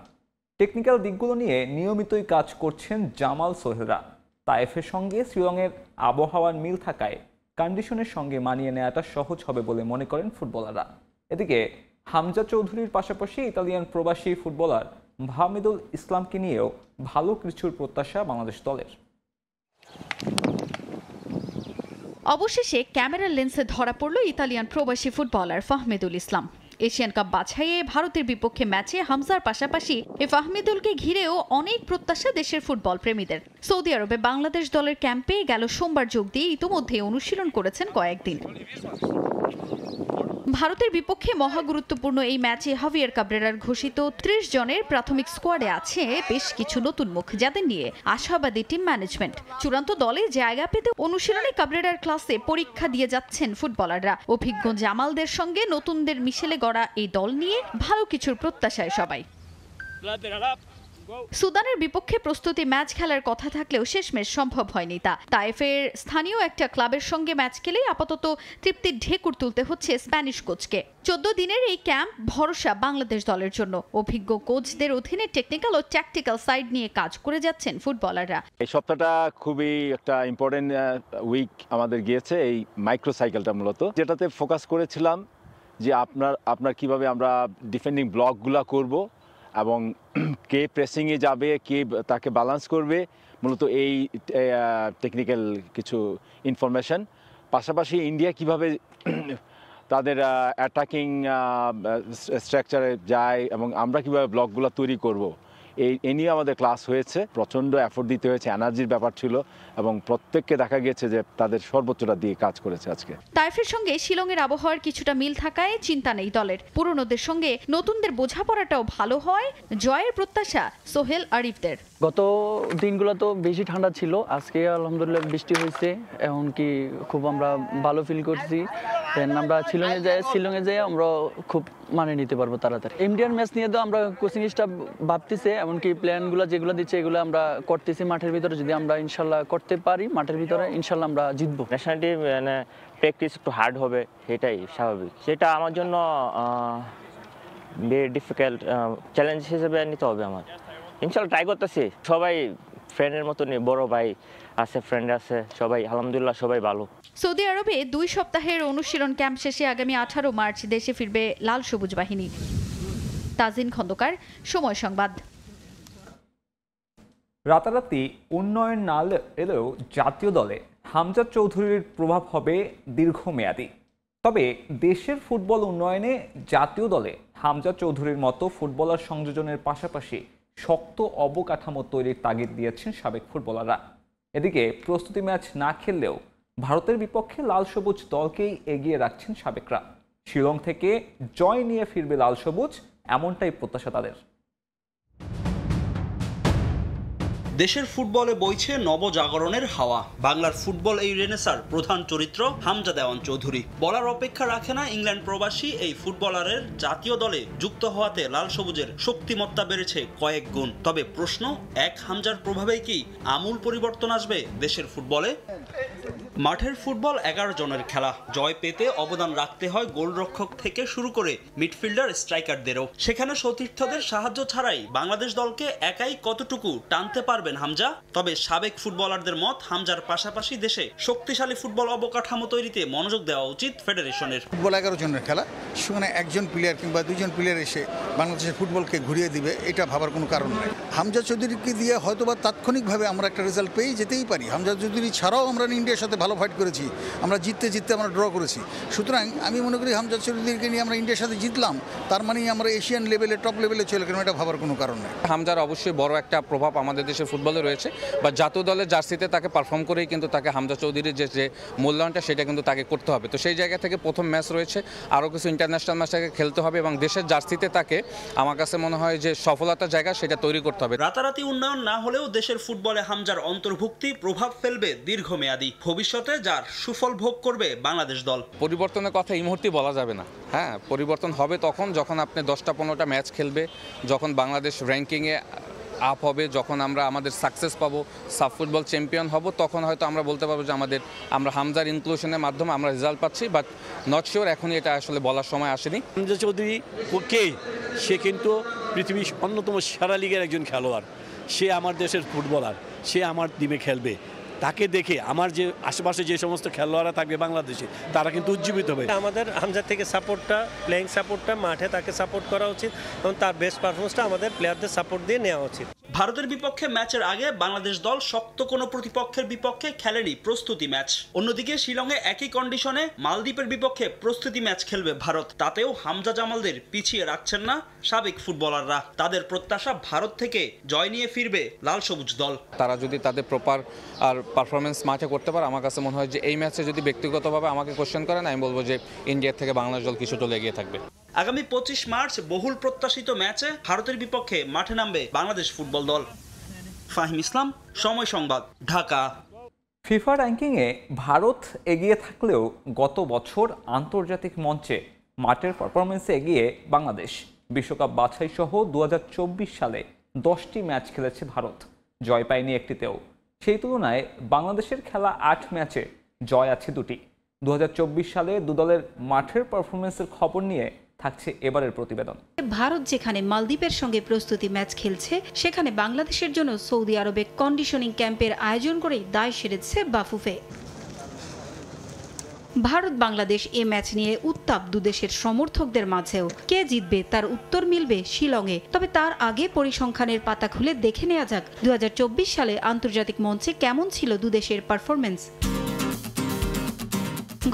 টেকনিক্যাল দিকগুলো নিয়ে নিয়মিতই কাজ করছেন জামাল সোহেলরা। তাইফের সঙ্গে শ্রীলঙ্কার আবহাওয়ার মিল থাকায় কন্ডিশনের সঙ্গে মানিয়ে নেওয়াটা সহজ হবে বলে মনে করেন ফুটবলাররা। এদিকে হামজা চৌধুরীর পাশাপাশি ইতালিয়ান প্রবাসী ফুটবলার ভামিদুল ইসলামকে নিয়েও ভালো কিছুর প্রত্যাশা বাংলাদেশ দলের। অবশেষে ক্যামেরার লেন্সে ধরা পড়ল ইতালিয়ান প্রবাসী ফুটবলার ফাহমিদুল ইসলাম। এশিয়ান কাপ বাছাইয়ে ভারতের বিপক্ষে ম্যাচে হামজার পাশাপাশি ফাহমিদুলকে ঘিরেও অনেক প্রত্যাশা দেশের ফুটবল প্রেমীদের। সৌদি আরবে বাংলাদেশ দলের ক্যাম্পে গেল সোমবার যোগ দিয়ে ইতিমধ্যে অনুশীলন করেছেন কয়েকদিন। ভারতের বিপক্ষে মহাগুরুত্বপূর্ণ এই ম্যাচে হাভিয়ার কাবরেরার ঘোষিত 30 জনের প্রাথমিক স্কোয়াডে আছে বেশ কিছু নতুন মুখ, যাদের নিয়ে আশাবাদী টিম ম্যানেজমেন্ট। চূড়ান্ত দলে জায়গা পেতে অনুশীলনে কাবরেরার ক্লাসে পরীক্ষা দিয়ে যাচ্ছেন ফুটবলাররা। অভিজ্ঞ জামালদের সঙ্গে নতুনদের মিশেলে গড়া এই দল নিয়ে ভালো কিছুর প্রত্যাশায় সবাই। সুদানের বিপক্ষে প্রস্তুতি ম্যাচ খেলার কথা থাকলেও শেষমেশ সম্ভব হয়নি তা। তাইফের স্থানীয় একটা ক্লাবের সঙ্গে ম্যাচ খেলেই আপাতত তৃপ্তির ঢেকুর তুলতে হচ্ছে স্প্যানিশ কোচকে। 14 দিনের এই ক্যাম্প ভরসা বাংলাদেশ দলের জন্য। অভিজ্ঞ কোচদের অধীনে টেকনিক্যাল ও ট্যাকটিক্যাল সাইড নিয়ে কাজ করে যাচ্ছেন ফুটবলাররা। এই সপ্তাহটা খুবই একটা ইম্পর্টেন্ট উইক আমাদের গিয়েছে, এই মাইক্রো সাইকেলটা মূলত, যেটাতে ফোকাস করেছিলাম যে আপনার কিভাবে আমরা ডিফেন্ডিং ব্লকগুলো করব এবং কে প্রেসিংয়ে যাবে, কে তাকে ব্যালেন্স করবে, মূলত এই টেকনিক্যাল কিছু ইনফরমেশন। পাশাপাশি ইন্ডিয়া কিভাবে তাদের অ্যাটাকিং স্ট্রাকচারে যায় এবং আমরা কিভাবে ব্লকগুলো তৈরি করব, এই নিয়ে আমাদের ক্লাস হয়েছে। প্রচণ্ড এফোর্ট দিতে হয়েছে, এনার্জির ব্যাপার ছিল এবং প্রত্যেককে দেখা গেছে যে তাদের সর্বোচ্চটা দিয়ে কাজ করেছে আজকে। তাইফের সঙ্গে শিলংয়ের আবহাওয়ার কিছুটা মিল থাকায় চিন্তা নেই দলের। পুরনোদের সঙ্গে নতুনদের বোঝাপড়াটাও ভালো হয়, জয়ের প্রত্যাশা সোহেল আরিফদের। গত দিনগুলো তো বেশি ঠান্ডা ছিল, আজকে আলহামদুলিল্লাহ বৃষ্টি হয়েছে, এমনকি খুব আমরা ভালো ফিল করছি। আমরা শিলংয়ে যাই আমরা খুব মানে নিতে পারবো তাড়াতাড়ি। ইন্ডিয়ান ম্যাচ নিয়ে তো আমরা কোচিং স্টাফ ভাবতেছে, এমনকি প্ল্যানগুলো যেগুলো দিচ্ছে এগুলো আমরা করতেছি মাঠের ভিতরে। যদি আমরা ইনশাল্লাহ করতে পারি মাঠের ভিতরে, ইনশাল্লাহ আমরা জিতবো। ন্যাশনাল টিম মানে প্র্যাকটিস একটু হার্ড হবে, সেটাই স্বাভাবিক। সেটা আমার জন্য ভেরি ডিফিকাল্ট চ্যালেঞ্জ হিসেবে নিতে হবে আমার। ইনশাল্লাহ ট্রাই করতেছি। সবাই ফ্রেন্ডের মতনই, বড় ভাই আছে, ফ্রেন্ড আছে, সবাই আলহামদুলিল্লাহ সবাই ভালো। সৌদি আরবে 2 সপ্তাহের অনুশীলন ক্যাম্প শেষে আগামী 18 মার্চ দেশে ফিরবে লাল সবুজ বাহিনী। তাজিন খন্দকার, সময় সংবাদ। রাতারাতি উন্নয়ন না এলেও জাতীয় দলে হামজা চৌধুরীর প্রভাব হবে দীর্ঘমেয়াদী। তবে দেশের ফুটবল উন্নয়নে জাতীয় দলে হামজা চৌধুরীর মতো ফুটবলার সংযোজনের পাশাপাশি শক্ত অবকাঠামো তৈরির তাগিদ দিয়েছেন সাবেক ফুটবলাররা। এদিকে প্রস্তুতি ম্যাচ না খেললেও ভারতের বিপক্ষে লাল সবুজ দলকেই এগিয়ে রাখছেন সাবেকরা। শিলং থেকে জয় নিয়ে ফিরবে লাল সবুজ, এমনটাই প্রত্যাশা তাদের। দেশের ফুটবলে বইছে নবজাগরণের হাওয়া। বাংলার ফুটবল এই রেনেসার প্রধান চরিত্র হামজা দেওয়ান চৌধুরী। বলার অপেক্ষা রাখে না ইংল্যান্ড প্রবাসী এই ফুটবলারের জাতীয় দলে যুক্ত হওয়াতে লাল সবুজের শক্তিমত্তা বেড়েছে কয়েক গুণ। তবে প্রশ্ন, এক হামজার প্রভাবেই কি আমূল পরিবর্তন আসবে দেশের ফুটবলে? মাঠের ফুটবল 11 জনের খেলা। জয় পেতে অবদান রাখতে হয় গোলরক্ষক থেকে শুরু করে মিডফিল্ডার, স্ট্রাইকারদেরও। সেখানে সতীর্থদের সাহায্য ছাড়াই বাংলাদেশ দলকে একাই কতটুকু টানতে পারবেন হামজা? তবে সাবেক ফুটবলারদের মত, হামজার পাশাপাশি দেশে শক্তিশালী ফুটবল অবকাঠামো তৈরিতে মনোযোগ দেওয়া উচিত ফেডারেশনের। ফুটবল 11 জনের খেলা, সেখানে একজন প্লেয়ার কিংবা 2জন প্লেয়ার এসে বাংলাদেশের ফুটবলকে ঘুরিয়ে দিবে, এটা ভাবার কোনো কারণ নেই। হামজা চৌধুরীকে দিয়ে হয়তোবা তাৎক্ষণিকভাবে আমরা একটা রেজাল্ট পেয়ে যেতেই পারি। হামজা চৌধুরী ছাড়াও আমরা ইন্ডিয়ার সাথে ভালো ফাইট করেছি, আমরা জিততে আমরা ড্র করেছি। সুতরাং আমি মনে করি হামজা চৌধুরীকে নিয়ে আমরা ইন্ডিয়ার সাথে জিতলাম, তার মানেই আমরা এশিয়ান লেভেলে, টপ লেভেলে চলে গেলাম, এটা ভাবার কোনো কারণ নেই। হামজার অবশ্যই বড় একটা প্রভাব আমাদের দেশের ফুটবলে রয়েছে, বা জাতীয় দলের জার্সিতে তাকে পারফর্ম করেই কিন্তু তাকে হামজা চৌধুরীর যে মূল্যায়নটা সেটা কিন্তু তাকে করতে হবে। তো সেই জায়গা থেকে প্রথম ম্যাচ রয়েছে, আরও কিছু ইন্টারন্যাশনাল ম্যাচ তাকে খেলতে হবে এবং দেশের জার্সিতে তাকে আমার কাছে মনে হয় যে সফলতার জায়গা সেটা তৈরি করতে হবে। রাতারাতি উন্নয়ন না হলেও দেশের ফুটবলে হামজার অন্তর্ভুক্তি প্রভাব ফেলবে দীর্ঘমেয়াদী। ভবিষ্যতে যার সুফল ভোগ করবে বাংলাদেশ দল। পরিবর্তনের কথা এই মুহূর্তে বলা যাবে না। হ্যাঁ, পরিবর্তন হবে তখন যখন আপনি 10টা-15টা ম্যাচ খেলবে, যখন বাংলাদেশ র্যাঙ্কিংয়ে আপ হবে, যখন আমরা আমাদের সাকসেস পাবো, সাব ফুটবল চ্যাম্পিয়ন হব, তখন হয়তো আমরা বলতে পারবো যে আমরা হামজার ইনক্লুশনের মাধ্যমে আমরা রেজাল্ট পাচ্ছি, বাট নট শিওর, এখনই এটা আসলে বলার সময় আসেনি। হামজা চৌধুরী কে? সে কিন্তু পৃথিবীর অন্যতম সেরা লিগের একজন খেলোয়াড়। সে আমার দেশের ফুটবলার, সে আমার টিমে খেলবে। তাকে দেখে আমার যে আশেপাশে যে সমস্ত খেলোয়াড়রা থাকবে বাংলাদেশে, তারা কিন্তু উজ্জীবিত হবে। আমাদের হামজা থেকে সাপোর্টটা, প্লেইং সাপোর্টটা, মাঠে তাকে সাপোর্ট করা উচিত এবং তার বেস্ট পারফরমেন্সটা আমাদের প্লেয়ারদের সাপোর্ট দিয়ে নেওয়া উচিত। ভারতের বিপক্ষে ম্যাচের আগে বাংলাদেশ দল শক্ত কোনো প্রতিপক্ষের বিপক্ষে খেলেনি প্রস্তুতি ম্যাচ। অন্যদিকে শিলংয়ে একই কন্ডিশনে মালদ্বীপের বিপক্ষে প্রস্তুতি ম্যাচ খেলবে ভারত। তাতেও হামজা জামালদের পিছিয়ে রাখছেন না সাবেক ফুটবলাররা। তাদের প্রত্যাশা ভারত থেকে জয় নিয়ে ফিরবে লাল সবুজ দল। তারা যদি তাদের প্রপার আর পারফরমেন্স মাঠে করতে পারে, আমার কাছে মনে হয় যে এই ম্যাচে যদি ব্যক্তিগতভাবে আমাকে কোশ্চেন করেন, আমি বলবো যে ইন্ডিয়ার থেকে বাংলাদেশ দল কিছুটা এগিয়ে থাকবে। আগামী 25 মার্চ বহুল প্রত্যাশিত ম্যাচে ভারতের বিপক্ষে মাঠে নামবে বাংলাদেশ ফুটবল দল। ফাহিম ইসলাম, সময় সংবাদ, ঢাকা। ফিফা র্যাঙ্কিংয়ে ভারত এগিয়ে থাকলেও গত বছর আন্তর্জাতিক মঞ্চে মাঠের পারফরমেন্সে এগিয়ে বাংলাদেশ। বিশ্বকাপ বাছাই সহ 2024 সালে 10টি ম্যাচ খেলেছে ভারত, জয় পায়নি একটিতেও। সেই তুলনায় বাংলাদেশের খেলা 8 ম্যাচে জয় আছে 2টি। 2024 সালে দুদলের মাঠের পারফরমেন্সের খবর নিয়ে থাকছে এবারের প্রতিবেদন। ভারত যেখানে মালদ্বীপের সঙ্গে প্রস্তুতি ম্যাচ খেলছে, সেখানে বাংলাদেশের জন্য সৌদি আরবে কন্ডিশনিং ক্যাম্পের আয়োজন করেই দায় সেরেছে বাফুফে। ভারত বাংলাদেশ এ ম্যাচ নিয়ে উত্তাপ দুদেশের সমর্থকদের মাঝেও। কে জিতবে তার উত্তর মিলবে শিলংয়ে। তবে তার আগে পরিসংখ্যানের পাতা খুলে দেখে নেওয়া যাক 2024 সালে আন্তর্জাতিক মঞ্চে কেমন ছিল দুদেশের পারফরমেন্স।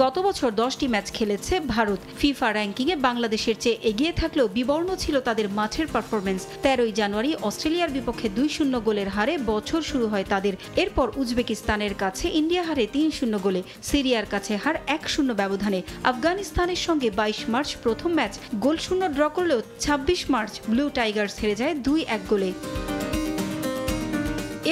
গত বছর 10টি ম্যাচ খেলেছে ভারত। ফিফা র্যাঙ্কিংয়ে বাংলাদেশের চেয়ে এগিয়ে থাকলেও বিবর্ণ ছিল তাদের মাঠের পারফরমেন্স। 13 জানুয়ারি অস্ট্রেলিয়ার বিপক্ষে 2-0 গোলের হারে বছর শুরু হয় তাদের। এরপর উজবেকিস্তানের কাছে ইন্ডিয়া হারে 3-0 গোলে, সিরিয়ার কাছে হার 1-0 ব্যবধানে। আফগানিস্তানের সঙ্গে 22 মার্চ প্রথম ম্যাচ গোলশূন্য ড্র করলেও 26 মার্চ ব্লু টাইগার্স হেরে যায় 2-1 গোলে।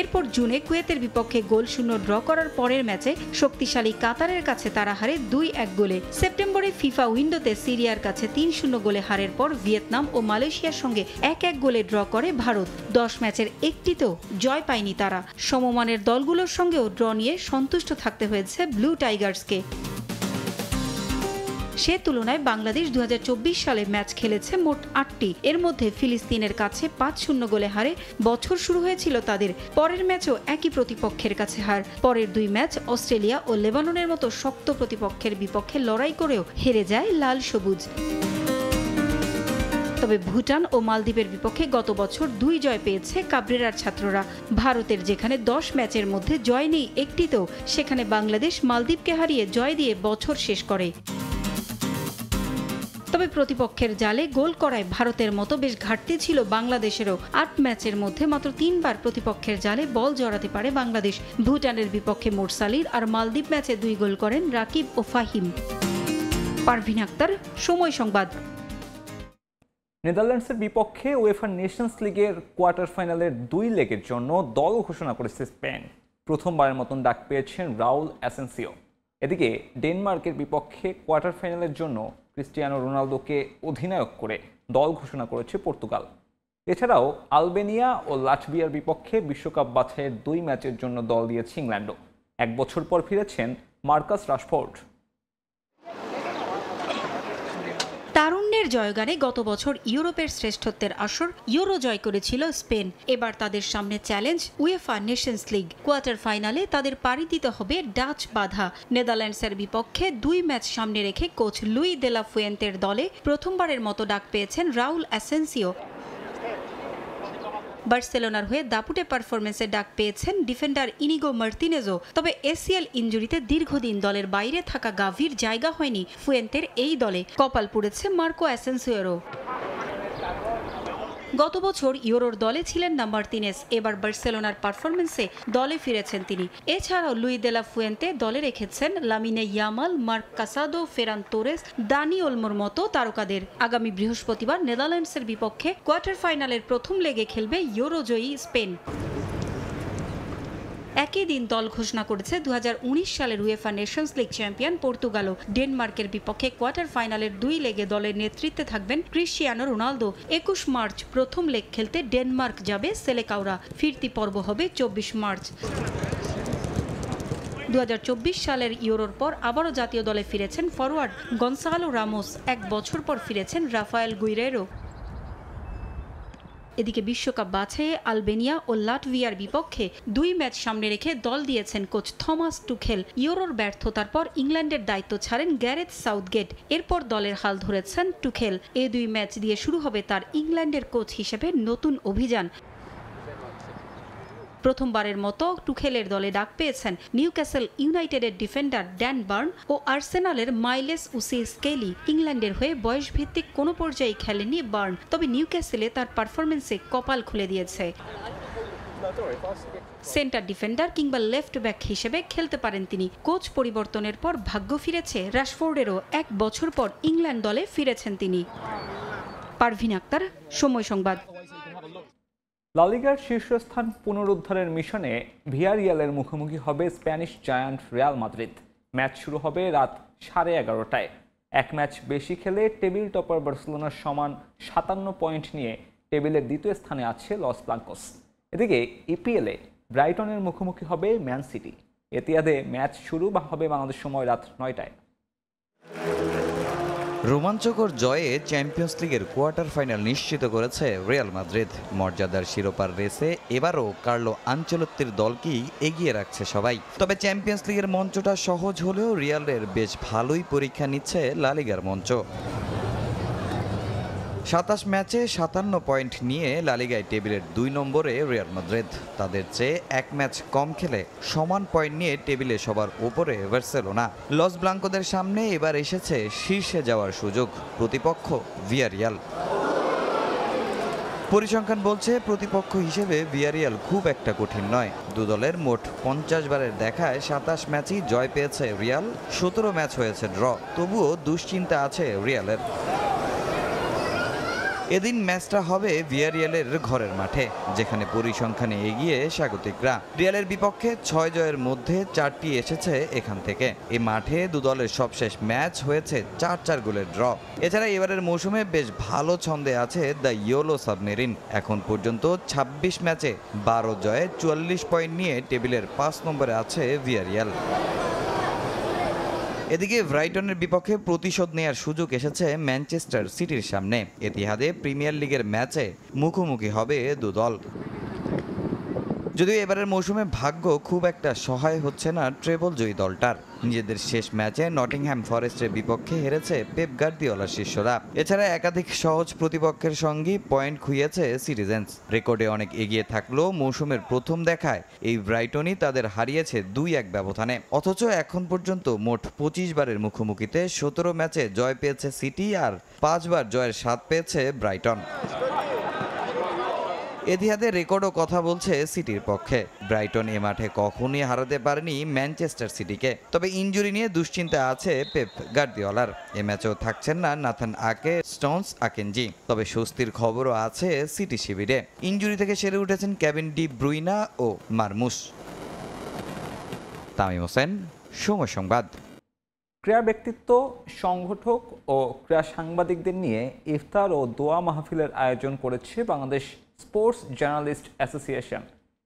এরপর জুনে কুয়েতের বিপক্ষে গোলশূন্য ড্র করার পরের ম্যাচে শক্তিশালী কাতারের কাছে তারা হারে 2-1 গোলে। সেপ্টেম্বরে ফিফা উইন্ডোতে সিরিয়ার কাছে 3-0 গোলে হারের পর ভিয়েতনাম ও মালয়েশিয়ার সঙ্গে 1-1 গোলে ড্র করে ভারত। 10 ম্যাচের একটিতেও জয় পায়নি তারা। সমমানের দলগুলোর সঙ্গেও ড্র নিয়ে সন্তুষ্ট থাকতে হয়েছে ব্লু টাইগার্সকে। সে তুলনায় বাংলাদেশ 2024 সালে ম্যাচ খেলেছে মোট 8টি। এর মধ্যে ফিলিস্তিনের কাছে 5-0 গোলে হারে বছর শুরু হয়েছিল তাদের। পরের ম্যাচও একই প্রতিপক্ষের কাছে হার। পরের 2 ম্যাচ অস্ট্রেলিয়া ও লেবাননের মতো শক্ত প্রতিপক্ষের বিপক্ষে লড়াই করেও হেরে যায় লাল সবুজ। তবে ভুটান ও মালদ্বীপের বিপক্ষে গত বছর 2 জয় পেয়েছে কাবরেরার ছাত্ররা। ভারতের যেখানে 10 ম্যাচের মধ্যে জয় নেই একটিতেও, সেখানে বাংলাদেশ মালদ্বীপকে হারিয়ে জয় দিয়ে বছর শেষ করে। তবে প্রতিপক্ষের জালে গোল করায় ভারতের মতো বেশ ঘাটতি ছিল বাংলাদেশেরও। 8 ম্যাচের মধ্যে মাত্র 3 বার প্রতিপক্ষের জালে বল জড়াতে পারে বাংলাদেশ। ভুটানের বিপক্ষে মোরসালির আর মালদ্বীপ ম্যাচে 2 গোল করেন রাকিব ও ফাহিম। পারভিন আক্তার, সময় সংবাদ। নেদারল্যান্ডসের বিপক্ষে উয়েফা নেশনস লিগের কোয়ার্টার ফাইনালের 2 লেগের জন্য দল ঘোষণা করেছে স্পেন। প্রথমবারের মতন ডাক পেয়েছেন রাউল অ্যাসেন্সিও। এদিকে ডেনমার্কের বিপক্ষে কোয়ার্টার ফাইনালের জন্য ক্রিস্টিয়ানো রোনালদোকে অধিনায়ক করে দল ঘোষণা করেছে পর্তুগাল। এছাড়াও আলবেনিয়া ও লাটভিয়ার বিপক্ষে বিশ্বকাপ বাছাইয়ের 2 ম্যাচের জন্য দল দিয়েছে ইংল্যান্ডও। 1 বছর পর ফিরেছেন মার্কাস রাশফোর্ড। তারুণ্যের জয়গানে গত বছর ইউরোপের শ্রেষ্ঠত্বের আসর ইউরো জয় করেছিল স্পেন। এবার তাদের সামনে challenge UEFA Nations league. Quarter ফাইনালে তাদের পাড়ি দিতে হবে ডাচ বাধা। নেদারল্যান্ডসের বিপক্ষে 2 ম্যাচ সামনে রেখে কোচ লুই দে লা ফুয়েন্তের দলে প্রথমবারের মতো ডাক পেয়েছেন রাউল অ্যাসেন্সিও। বার্সেলোনার হয়ে দাপুটে পারফরমেন্সে ডাক পেয়েছেন ডিফেন্ডার ইনিগো মার্তিনেজও। তবে এসিএল ইনজুরিতে দীর্ঘদিন দলের বাইরে থাকা গাভির জায়গা হয়নি ফুয়েন্তের এই দলে। কপাল পুড়েছে মার্কো অ্যাসেন্সিওরও। গত বছর ইউরোর দলে ছিলেন না মার্তিনেজ। এবার বার্সেলোনার পারফরমেন্সে দলে ফিরেছেন তিনি। এছাড়াও লুই দে লা ফুয়েন্তে দলে রেখেছেন Lamine Yamal, Marc Casado, Ferran Torres, Dani ওলমোর মতো তারকাদের। আগামী বৃহস্পতিবার নেদারল্যান্ডসের বিপক্ষে কোয়ার্টার ফাইনালের প্রথম লেগে খেলবে ইউরোজয়ী স্পেন। একই দিন দল ঘোষণা করেছে 2019 সালের উয়েফা নেশনস লিগ চ্যাম্পিয়ন পর্তুগালও। ডেনমার্কের বিপক্ষে কোয়ার্টার ফাইনালের 2 লেগে দলের নেতৃত্বে থাকবেন ক্রিস্টিয়ানো রোনালদো। 21 মার্চ প্রথম লেগ খেলতে ডেনমার্ক যাবে সেলেকাউরা। ফিরতি পর্ব হবে 24 মার্চ। 2024 সালের ইউরোর পর আবারও জাতীয় দলে ফিরেছেন ফরওয়ার্ড গনসালো রামোস। 1 বছর পর ফিরেছেন রাফায়েল গুইরেরো। এদিকে বিশ্বকাপ বাছাইয়ে আলবেনিয়া ও লাটভিয়ার বিপক্ষে 2 ম্যাচ সামনে রেখে দল দিয়েছেন কোচ থমাস টুখেল। ইউরোর ব্যর্থতার পর ইংল্যান্ডের দায়িত্ব ছাড়েন গ্যারেথ সাউথগেট। এরপর দলের হাল ধরেছেন টুখেল। এই 2 ম্যাচ দিয়ে শুরু হবে তার ইংল্যান্ডের কোচ হিসেবে নতুন অভিযান। প্রথমবারের মতো টুখেলের দলে ডাক পেয়েছেন নিউক্যাসল ইউনাইটেডের ডিফেন্ডার ড্যান বার্ন ও আর্সেনালের মাইলেস উসি স্কেলি। ইংল্যান্ডের হয়ে বয়সভিত্তিক কোনো পর্যায়ে খেলেনি বার্ন, তবে নিউক্যাসলে তার পারফরমেন্সে কপাল খুলে দিয়েছে। সেন্টার ডিফেন্ডার কিংবা লেফট ব্যাক হিসেবে খেলতে পারেন তিনি। কোচ পরিবর্তনের পর ভাগ্য ফিরেছে রাশফোর্ডেরও। 1 বছর পর ইংল্যান্ড দলে ফিরেছেন তিনি। পারভিন আক্তার, সময় সংবাদ। লা লিগার শীর্ষস্থান পুনরুদ্ধারের মিশনে ভিয়ারিয়ালের মুখোমুখি হবে Spanish giant Real Madrid. Match শুরু হবে রাত 11:30টায়। 1 ম্যাচ বেশি খেলে টেবিল টপার বার্সেলোনার সমান 57 পয়েন্ট নিয়ে টেবিলের দ্বিতীয় স্থানে আছে লস ব্লাঙ্কোস। এদিকে ইপিএলে ব্রাইটনের মুখোমুখি হবে ম্যান সিটি। এতিয়াদে ম্যাচ শুরু হবে বাংলাদেশ সময় রাত 9টায়। রোমাঞ্চকর জয়ে চ্যাম্পিয়ন্স লিগের কোয়ার্টার ফাইনাল নিশ্চিত করেছে রিয়াল মাদ্রিদ। মর্যাদার শিরোপার রেসে এবারও কার্লো আনচেলত্তির দলকেই এগিয়ে রাখছে সবাই। তবে চ্যাম্পিয়ন্স লিগের মঞ্চটা সহজ হলেও রিয়ালের বেশ ভালোই পরীক্ষা নিচ্ছে লা লিগার মঞ্চ। 27 ম্যাচে 57 পয়েন্ট নিয়ে লা লিগায় টেবিলের 2 নম্বরে রিয়াল মাদ্রিদ। তাদের চেয়ে 1 ম্যাচ কম খেলে সমান পয়েন্ট নিয়ে টেবিলে সবার উপরে বার্সেলোনা। লস ব্লাঙ্কোদের সামনে এবার এসেছে শীর্ষে যাওয়ার সুযোগ, প্রতিপক্ষ ভিয়ারিয়াল। পরিসংখ্যান বলছে প্রতিপক্ষ হিসেবে ভিয়ারিয়াল খুব একটা কঠিন নয়। দু দলের মোট 50 বারের দেখায় 27 ম্যাচই জয় পেয়েছে রিয়াল, 17 ম্যাচ হয়েছে ড্র। তবুও দুশ্চিন্তা আছে রিয়ালের। এদিন ম্যাচটা হবে ভিয়ারিয়ালের ঘরের মাঠে, যেখানে পরিসংখ্যানে এগিয়ে স্বাগতিকরা। রিয়ালের বিপক্ষে 6 জয়ের মধ্যে 4টি এসেছে এখান থেকে। এই মাঠে দু দলের সবশেষ ম্যাচ হয়েছে 4-4 গোলের ড্র। এছাড়া এবারের মৌসুমে বেশ ভালো ছন্দে আছে দ্য ইয়েলো সাবমেরিন। এখন পর্যন্ত 26 ম্যাচে 12 জয়ে 44 পয়েন্ট নিয়ে টেবিলের 5 নম্বরে আছে ভিয়ারিয়াল। এদিকে ব্রাইটনের বিপক্ষে প্রতিশোধ নেয়ার সুযোগ এসেছে ম্যানচেস্টার সিটির সামনে। এতিহাদে প্রিমিয়ার লিগের ম্যাচে মুখোমুখি হবে দু দল। যদিও এবারের মৌসুমে ভাগ্য খুব একটা সহায় হচ্ছে না ট্রেবল জয়ী দলটার। নিজেদের শেষ ম্যাচে নটিংহ্যাম ফরেস্টের বিপক্ষে হেরেছে পেপ গার্দিওলার শিষ্যরা। এছাড়া একাধিক সহজ প্রতিপক্ষের সঙ্গে পয়েন্ট খুইয়েছে সিটিজেন্স। রেকর্ডে অনেক এগিয়ে থাকলেও মৌসুমের প্রথম দেখায় এই ব্রাইটনই তাদের হারিয়েছে 2-1 ব্যবধানে। অথচ এখন পর্যন্ত মোট 25 বারের মুখোমুখিতে 17 ম্যাচে জয় পেয়েছে সিটি আর 5 বার জয়ের স্বাদ পেয়েছে ব্রাইটন। এতিহাদে রেকর্ডও কথা বলছে সিটির পক্ষে। ব্রাইটন এ মাঠে কখনোই হারাতে পারেনি ম্যানচেস্টার সিটিকে। তবে ইনজুরি নিয়ে দুশ্চিন্তা আছে পেপ গার্দিওলার। এ ম্যাচেও থাকছেন না নাথান আকে, স্টোনস, আকেনজি। তবে স্বস্তির খবরও আছে সিটি শিবিরে। ইনজুরি থেকে সেরে উঠেছেন কেভিন ডি ব্রুইনা ও মারমুশ। তামিম হোসেন, সময় সংবাদ। ক্রীড়া ব্যক্তিত্ব, সংগঠক ও ক্রীড়া সাংবাদিকদের নিয়ে ইফতার ও দোয়া মাহফিলের আয়োজন করেছে বাংলাদেশ স্পোর্টস জার্নালিস্ট অ্যাসোসিয়েশন।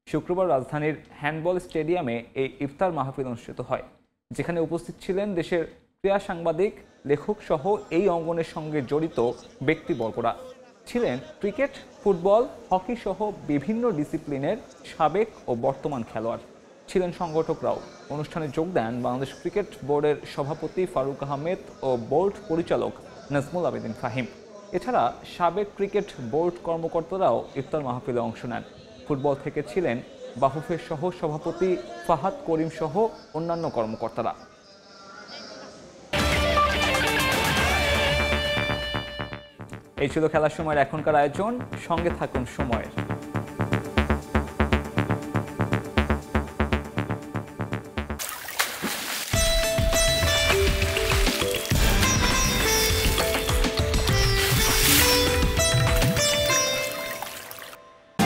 শুক্রবার রাজধানীর হ্যান্ডবল স্টেডিয়ামে এই ইফতার মাহফিল অনুষ্ঠিত হয়, যেখানে উপস্থিত ছিলেন দেশের ক্রীড়া সাংবাদিক, লেখক সহ এই অঙ্গনের সঙ্গে জড়িত ব্যক্তিবর্গরা। ছিলেন ক্রিকেট, ফুটবল, হকি সহ বিভিন্ন ডিসিপ্লিনের সাবেক ও বর্তমান খেলোয়াড়। ছিলেন সংগঠকরাও। অনুষ্ঠানে যোগ দেন বাংলাদেশ ক্রিকেট বোর্ডের সভাপতি ফারুক আহমেদ ও বোর্ড পরিচালক নাজমুল আবেদিন ফাহিম। এছাড়া সাবেক ক্রিকেট বোর্ড কর্মকর্তারাও ইফতার মাহফিলে অংশ নেন। ফুটবল থেকে ছিলেন বাফুফের সহ সভাপতি ফাহাদ করিম সহ অন্যান্য কর্মকর্তারা। এই ছিল খেলার সময়ের এখনকার আয়োজন। সঙ্গে থাকুন সময়ের।